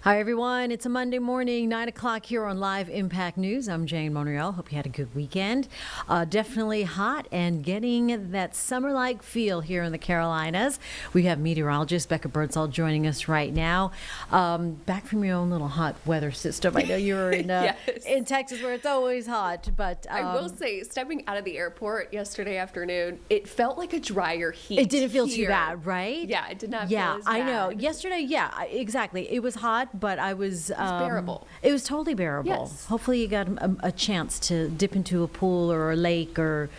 Hi, everyone. It's a Monday morning, 9 o'clock here on Live Impact News. I'm Jane Monreal. Hope you had a good weekend. Definitely hot and getting that summer-like feel here in the Carolinas. We have meteorologist Bekah Birdsall joining us right now. Back from your own little hot weather system. I know you were in, Yes. in Texas where it's always hot, but... I will say, stepping out of the airport yesterday afternoon, it felt like a drier heat. It didn't feel too here. bad, right? Yeah, it did not Yeah, feel as I bad. know. Yesterday, yeah, exactly. It was hot, but I was... It was bearable. It was totally bearable. Yes. Hopefully you got a chance to dip into a pool or a lake or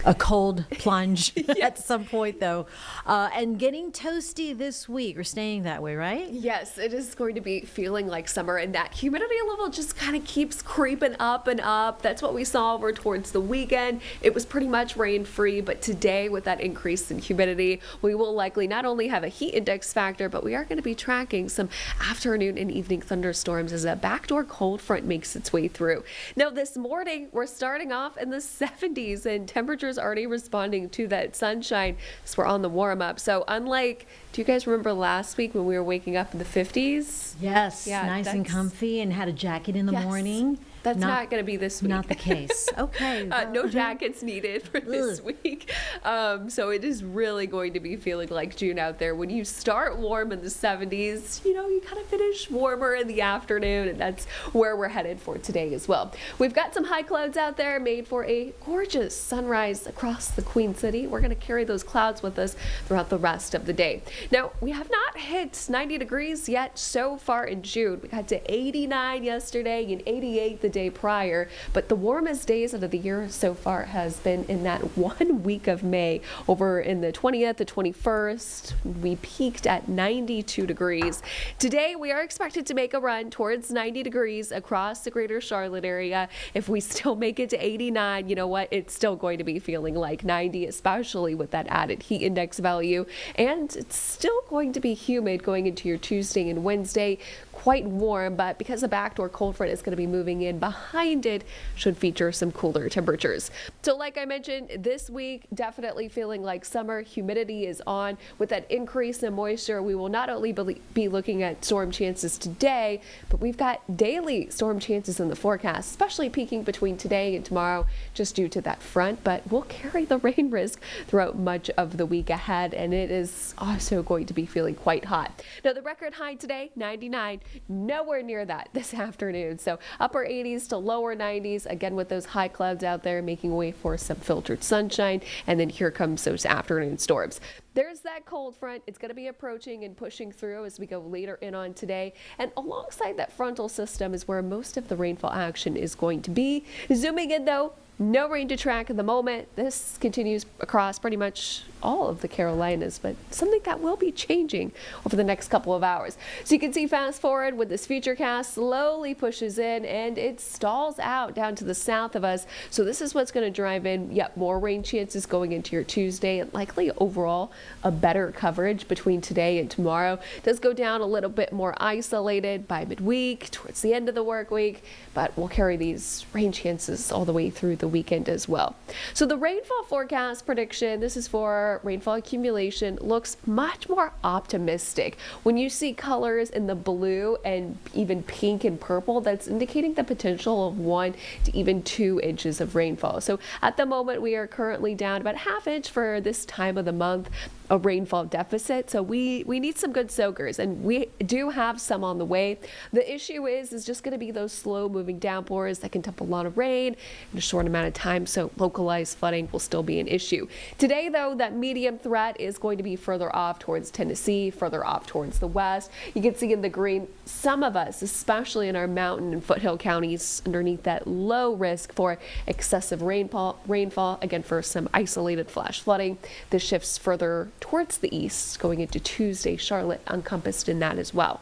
a cold plunge at some point, though. And getting toasty this week, or staying that way, right? Yes, it is going to be feeling like summer, and that humidity level just kind of keeps creeping up and up. That's what we saw over towards the weekend. It was pretty much rain-free, but today, with that increase in humidity, we will likely not only have a heat index factor, but we are going to be tracking some afternoon and evening thunderstorms as a backdoor cold front makes its way through. Now, this morning, we're starting off in the 70s, and temperatures already responding to that sunshine as we're on the warm up. So unlike, do you guys remember last week when we were waking up in the 50s? Yes, Yeah, nice and comfy and had a jacket in the Yes. morning. That's not going to be this week. Not the case. Okay. No jackets needed for this week. So it is really going to be feeling like June out there. When you start warm in the 70s, you kind of finish warmer in the afternoon, and that's where we're headed for today as well. We've got some high clouds out there made for a gorgeous sunrise across the Queen City. We're going to carry those clouds with us throughout the rest of the day. Now, we have not hit 90 degrees yet so far in June. We got to 89 yesterday and 88 the day prior, but the warmest days out of the year so far has been in that 1 week of May. Over in the 20th, the 21st, we peaked at 92 degrees. Today, we are expected to make a run towards 90 degrees across the greater Charlotte area. If we still make it to 89, you know what? It's still going to be feeling like 90, especially with that added heat index value. And it's still going to be humid going into your Tuesday and Wednesday. Quite warm, but because a backdoor cold front is going to be moving in behind it, should feature some cooler temperatures. So like I mentioned, this week definitely feeling like summer. Humidity is on. With that increase in moisture, we will not only be looking at storm chances today, but we've got daily storm chances in the forecast, especially peaking between today and tomorrow just due to that front, but we'll carry the rain risk throughout much of the week ahead, and it is also going to be feeling quite hot. Now, the record high today, 99. Nowhere near that this afternoon. So upper 80s to lower 90s, again with those high clouds out there making way for some filtered sunshine. And then here comes those afternoon storms. There's that cold front. It's going to be approaching and pushing through as we go later in on today. And alongside that frontal system is where most of the rainfall action is going to be. Zooming in though, no rain to track at the moment. This continues across pretty much all of the Carolinas, but something that will be changing over the next couple of hours. So you can see fast forward with this future cast slowly pushes in and it stalls out down to the south of us. So this is what's going to drive in more rain chances going into your Tuesday, and likely overall a better coverage between today and tomorrow. It does go down a little bit more isolated by midweek towards the end of the work week, but we'll carry these rain chances all the way through the weekend as well. So the rainfall forecast prediction, this is for rainfall accumulation, looks much more optimistic. When you see colors in the blue and even pink and purple, that's indicating the potential of 1 to even 2 inches of rainfall. So at the moment, we are currently down about ½ inch for this time of the month, a rainfall deficit. So we need some good soakers, and we do have some on the way. The issue is just going to be those slow moving downpours that can dump a lot of rain in a short amount of time. So localized flooding will still be an issue. Today, though, that medium threat is going to be further off towards Tennessee, further off towards the west. You can see in the green, some of us, especially in our mountain and foothill counties, underneath that low risk for excessive rainfall, again, for some isolated flash flooding. This shifts further towards the east going into Tuesday. Charlotte encompassed in that as well.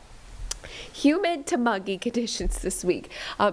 Humid to muggy conditions this week.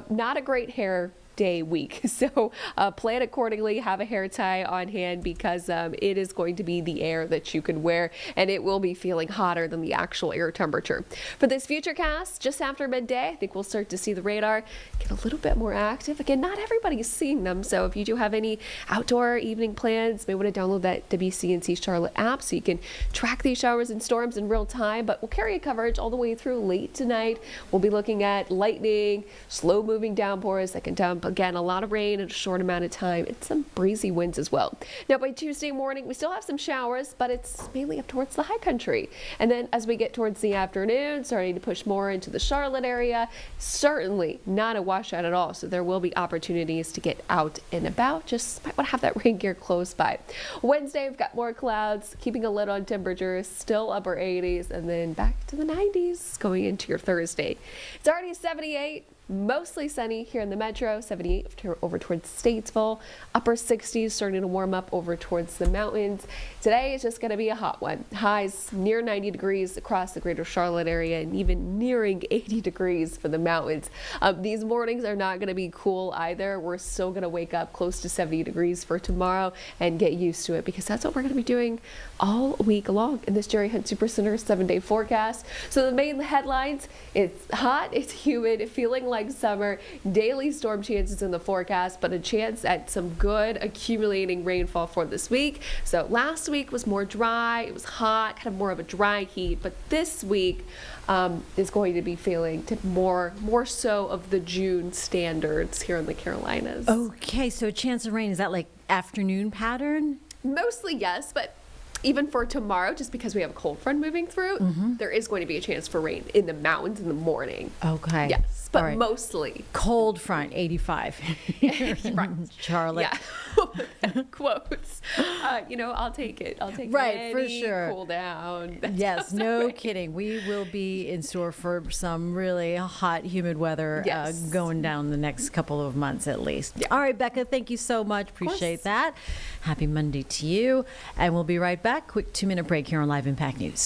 Not a great hair day week. So plan accordingly, have a hair tie on hand because it is going to be the air that you can wear, and it will be feeling hotter than the actual air temperature. For this futurecast, just after midday, I think we'll start to see the radar get a little bit more active. Again, not everybody is seeing them, so if you do have any outdoor evening plans, may want to download that WCNC Charlotte app so you can track these showers and storms in real time. But we'll carry a coverage all the way through late tonight. We'll be looking at lightning, slow moving downpours that can dump, again, a lot of rain in a short amount of time, and some breezy winds as well. Now by Tuesday morning, we still have some showers, but it's mainly up towards the high country. And then as we get towards the afternoon, starting to push more into the Charlotte area, certainly not a washout at all. So there will be opportunities to get out and about. Just might want to have that rain gear close by. Wednesday, we've got more clouds, keeping a lid on temperatures, still upper 80s, and then back to the 90s going into your Thursday. It's already 78. Mostly sunny here in the metro, 78 over towards Statesville, upper 60s starting to warm up over towards the mountains. Today is just going to be a hot one. Highs near 90 degrees across the greater Charlotte area and even nearing 80 degrees for the mountains. These mornings are not going to be cool either. We're still going to wake up close to 70 degrees for tomorrow and get used to it because that's what we're going to be doing all week long in this Jerry Hunt Supercenter 7-day forecast. So the main headlines, it's hot, it's humid, feeling like summer, daily storm chances in the forecast, but a chance at some good accumulating rainfall for this week. So last week was more dry, it was hot, kind of more of a dry heat, but this week is going to be feeling more so of the June standards here in the Carolinas. Okay, so a chance of rain, is that like afternoon pattern? Mostly yes, but even for tomorrow, just because we have a cold front moving through, there is going to be a chance for rain in the mountains in the morning. Okay. Yes, but right. Mostly. Cold front, 85. Right. Charlotte. Yeah. Quotes. I'll take it. I'll take right, for any sure. cool down. Yes, no kidding. We will be in store for some really hot, humid weather Yes. going down the next couple of months at least. Yeah. All right, Bekah, thank you so much. Appreciate that. Happy Monday to you. And we'll be right back. Quick 2-minute break here on Live Impact News.